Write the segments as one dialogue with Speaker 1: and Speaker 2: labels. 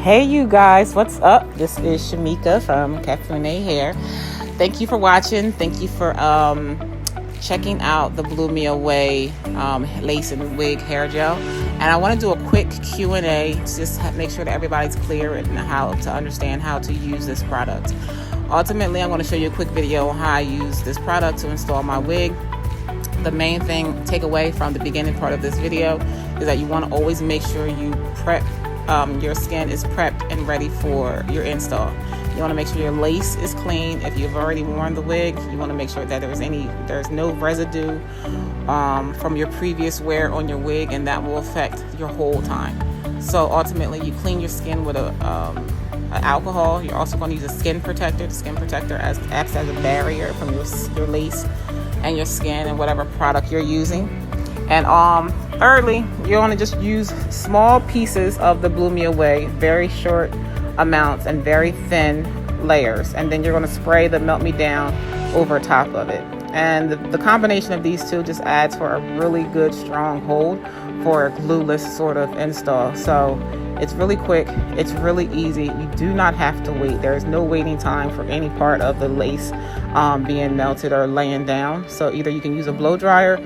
Speaker 1: Hey you guys, what's up? This is Shamika from Cafune Hair. Thank you for watching. Thank you for checking out the Blu Me Away lace and wig hair gel. And I want to do a quick Q&A to just make sure that everybody's clear and how to understand how to use this product. Ultimately, I'm going to show you a quick video on how I use this product to install my wig. The main thing, take away from the beginning part of this video, is that you want to always make sure you prep, your skin is prepped and ready for your install. You want to make sure your lace is clean. If you've already worn the wig, you want to make sure that there's no residue from your previous wear on your wig, and that will affect your whole time. So ultimately, you clean your skin with an alcohol. You're also going to use a skin protector. The skin protector acts as a barrier from your lace and your skin and whatever product you're using. And thirdly, you want to just use small pieces of the Blu Me Away, very short amounts and very thin layers, and then you're going to spray the Melt Me Down over top of it. And the combination of these two just adds for a really good strong hold for a glueless sort of install. So it's really quick, it's really easy. You do not have to wait. There is no waiting time for any part of the lace being melted or laying down. So either you can use a blow dryer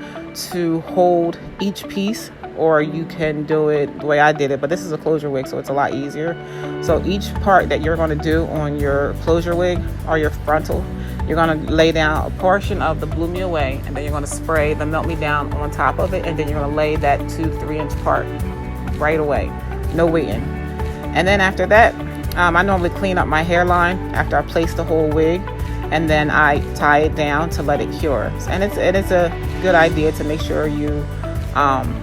Speaker 1: to hold each piece, or you can do it the way I did it, but this is a closure wig, so it's a lot easier. So each part that you're going to do on your closure wig or your frontal, you're going to lay down a portion of the Blu Me Away, and then you're going to spray the Melt Me Down on top of it, and then you're going to lay that 2-3 inch part right away. No waiting. And then after that, I normally clean up my hairline after I place the whole wig, and then I tie it down to let it cure. And it's a good idea to make sure you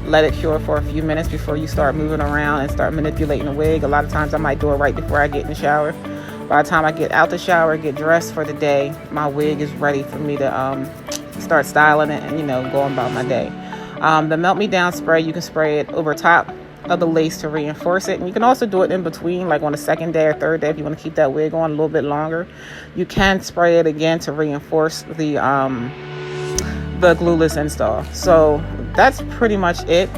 Speaker 1: let it cure for a few minutes before you start moving around and start manipulating the wig. A lot of times I might do it right before I get in the shower. By the time I get out the shower, get dressed for the day, my wig is ready for me to start styling it and, go about my day. The Melt Me Down spray, you can spray it over top of the lace to reinforce it, and you can also do it in between, like on the second day or third day if you want to keep that wig on a little bit longer. You can spray it again to reinforce the glueless install. So that's pretty much it.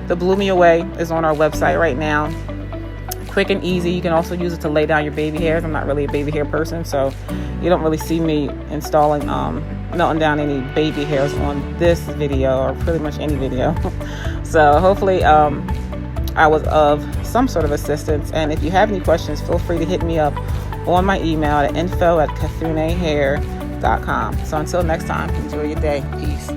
Speaker 1: The Blu Me Away is on our website right now. Quick and easy. You can also use it to lay down your baby hairs. I'm not really a baby hair person, so you don't really see me installing melting down any baby hairs on this video, or pretty much any video. So hopefully I was of some sort of assistance, and if you have any questions, feel free to hit me up on my email at info@cafunehair.com. So until next time, enjoy your day. Peace.